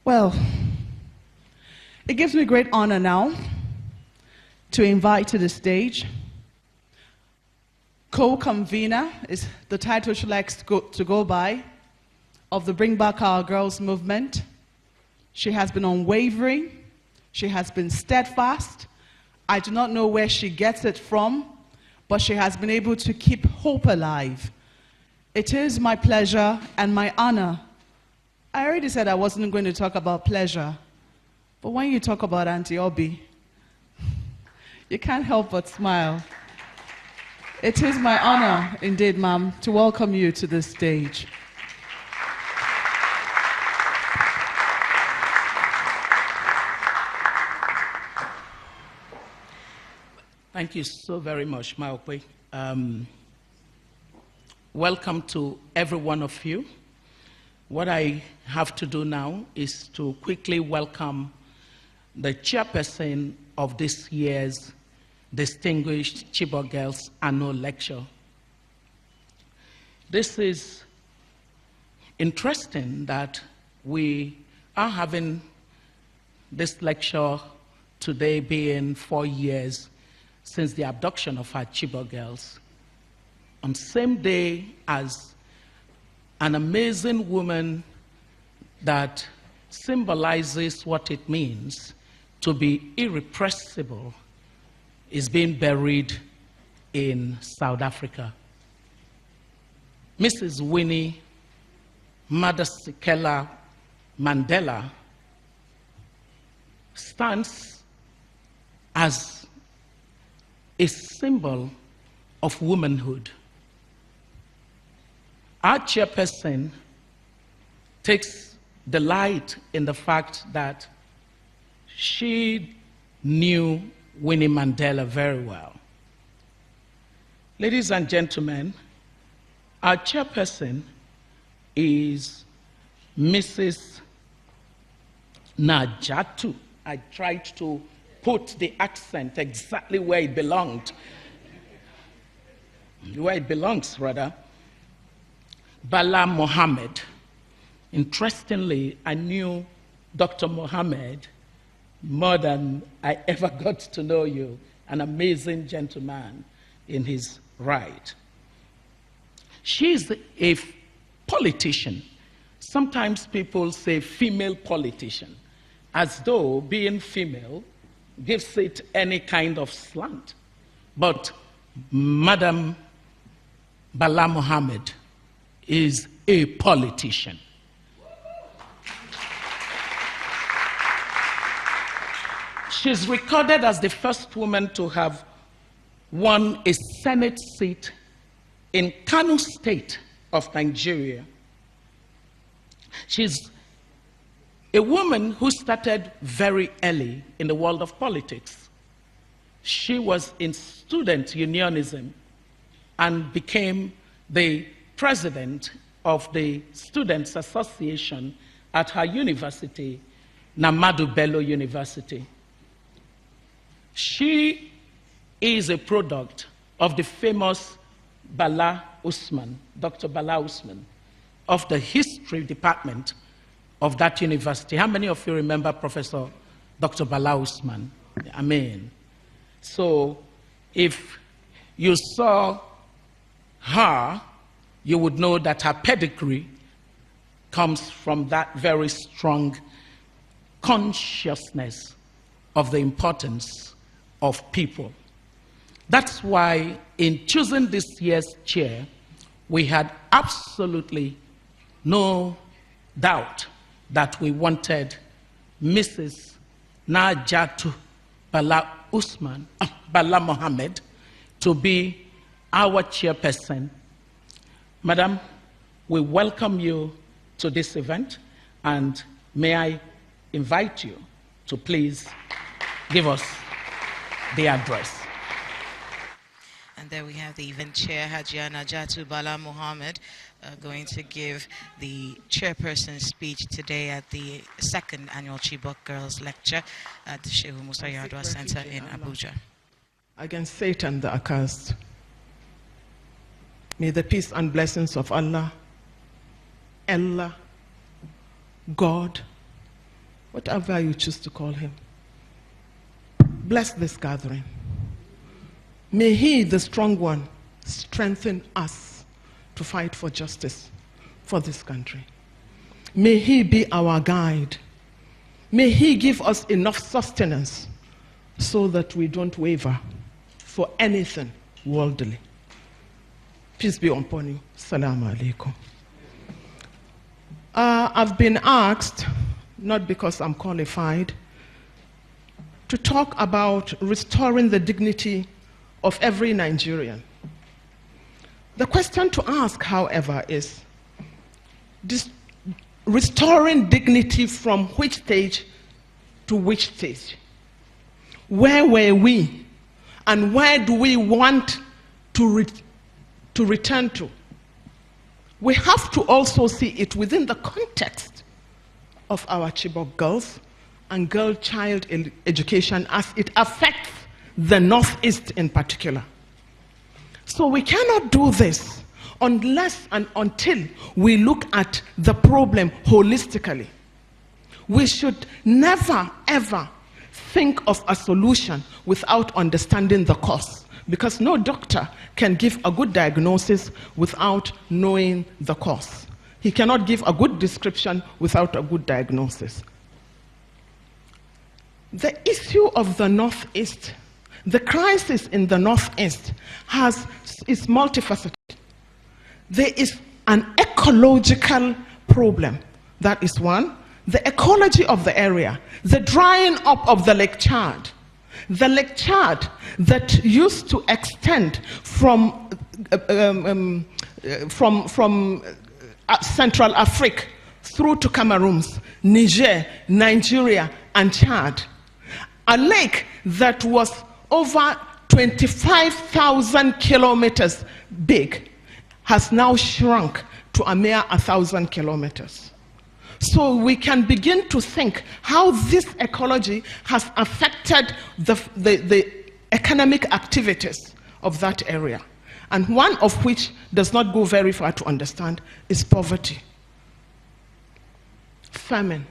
Well, it gives me great honor now to invite to the stage co-convener is the title she likes to go by of the Bring Back Our Girls movement. She has been unwavering. She has been steadfast. I do not know where she gets it from, but she has been able to keep hope alive. It is my pleasure and my honor. I already said I wasn't going to talk about pleasure, but when you talk about Auntie Obi, you can't help but smile. It is my honor, indeed, ma'am, to welcome you to this stage. Thank you so very much, Maokwe. Welcome to every one of you. What I have to do now is to quickly welcome the chairperson of this year's Distinguished Chibok Girls Annual Lecture. This is interesting that we are having this lecture today being 4 years since the abduction of our Chibok girls, on the same day as an amazing woman that symbolizes what it means to be irrepressible is being buried in South Africa. Mrs. Winnie Madasikela Mandela stands as a symbol of womanhood. Our chairperson takes delight in the fact that she knew Winnie Mandela very well. Ladies and gentlemen, our chairperson is Mrs. Naja'atu. I tried to put the accent exactly where it belonged. Where it belongs, rather. Bala Mohammed. Interestingly, I knew Dr. Mohammed more than I ever got to know you, an amazing gentleman in his right. She's a politician. Sometimes people say female politician, as though being female gives it any kind of slant. But Madam Bala Mohammed is a politician. She's recorded as the first woman to have won a Senate seat in Kano State of Nigeria. She's a woman who started very early in the world of politics. She was in student unionism and became the president of the Students' Association at her university, Namadu Bello University. She is a product of the famous Bala Usman, Dr. Bala Usman, of the history department of that university. How many of you remember Professor Dr. Bala Usman? Amen. So if you saw her, you would know that her pedigree comes from that very strong consciousness of the importance of people. That's why in choosing this year's chair, we had absolutely no doubt that we wanted Mrs. Naja'atu Bala Mohammed to be our chairperson. Madam, we welcome you to this event, and may I invite you to please give us the address. And there we have the event chair, Hajia Naja'atu Bala Mohammed, going to give the chairperson speech today at the 2nd annual Chibok Girls Lecture at the Shehu Musa Yar'Adua Center in Abuja. Against Satan the accursed, may the peace and blessings of Allah, God, whatever you choose to call him, bless this gathering. May he, the strong one, strengthen us to fight for justice for this country. May he be our guide. May he give us enough sustenance so that we don't waver for anything worldly. Peace be upon you. Assalamu alaikum. I've been asked, not because I'm qualified, to talk about restoring the dignity of every Nigerian. The question to ask, however, is restoring dignity from which stage to which stage? Where were we, and where do we want to return to? We have to also see it within the context of our Chibok girls and girl-child education as it affects the Northeast in particular. So we cannot do this unless and until we look at the problem holistically. We should never, ever think of a solution without understanding the cause, because no doctor can give a good diagnosis without knowing the cause. He cannot give a good description without a good diagnosis. The issue of the Northeast, the crisis in the Northeast is multifaceted. There is an ecological problem. That is one. The ecology of the area, the drying up of the Lake Chad. The Lake Chad that used to extend from Central Africa through to Cameroon, Niger, Nigeria, and Chad. A lake that was over 25,000 kilometers big has now shrunk to a mere 1,000 kilometers. So we can begin to think how this ecology has affected the economic activities of that area. And one of which does not go very far to understand is poverty, famine,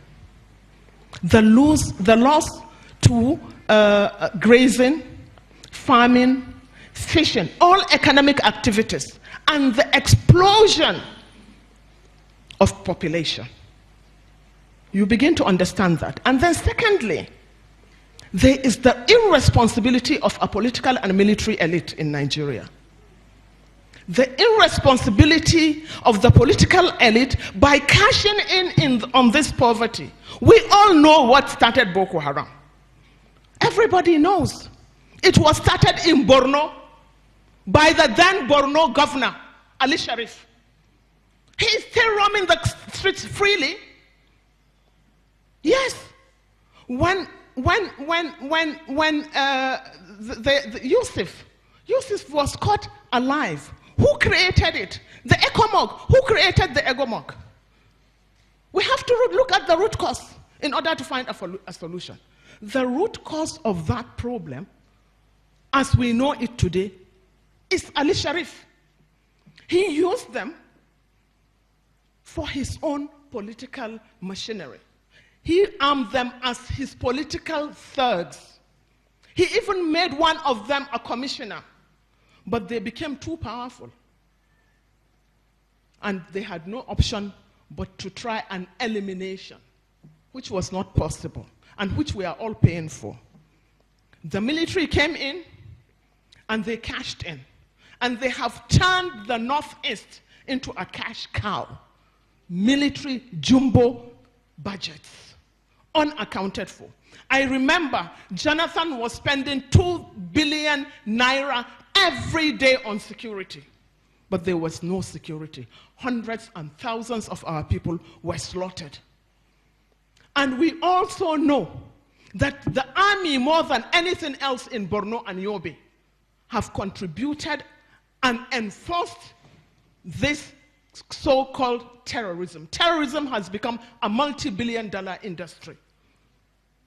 the loss to grazing, farming, fishing, all economic activities, and the explosion of population. You begin to understand that. And then secondly, there is the irresponsibility of a political and military elite in Nigeria. The irresponsibility of the political elite by cashing in on this poverty. We all know what started Boko Haram. Everybody knows. It was started in Borno by the then Borno governor, Ali Sharif. He is still roaming the streets freely. Yes. When Yusuf was caught alive, who created it? The ECOMOG. Who created the ECOMOG? We have to look at the root cause in order to find a solution. The root cause of that problem, as we know it today, is Ali Sharif. He used them for his own political machinery. He armed them as his political thugs. He even made one of them a commissioner. But they became too powerful. And they had no option but to try an elimination, which was not possible, and which we are all paying for. The military came in, and they cashed in. And they have turned the Northeast into a cash cow. Military jumbo budgets, unaccounted for. I remember Jonathan was spending 2 billion naira every day on security. But there was no security. Hundreds and thousands of our people were slaughtered. And we also know that the army, more than anything else in Borno and Yobe, have contributed and enforced this so-called terrorism. Terrorism has become a multi-billion-dollar industry.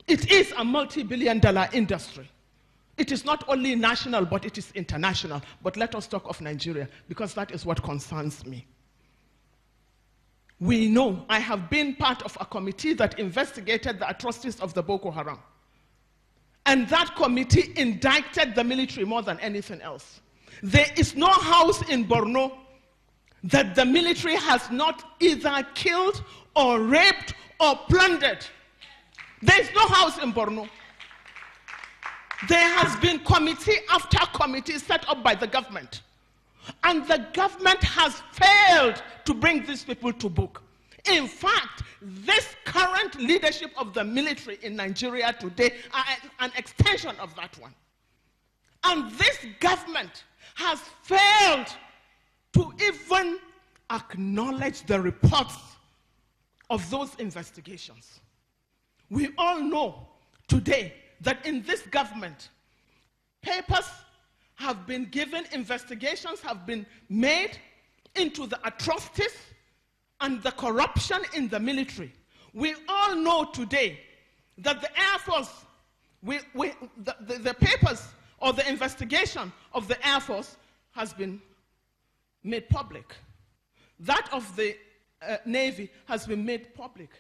It is a multi-billion-dollar industry. It is not only national, but it is international. But let us talk of Nigeria, because that is what concerns me. We know, I have been part of a committee that investigated the atrocities of the Boko Haram. And that committee indicted the military more than anything else. There is no house in Borno that the military has not either killed or raped or plundered. There is no house in Borno. There has been committee after committee set up by the government. And the government has failed to bring these people to book. In fact, this current leadership of the military in Nigeria today are an extension of that one. And this government has failed to even acknowledge the reports of those investigations. We all know today that in this government, papers have been given, investigations have been made into the atrocities and the corruption in the military. We all know today that the Air Force, the papers or the investigation of the Air Force has been made public. That of the Navy has been made public.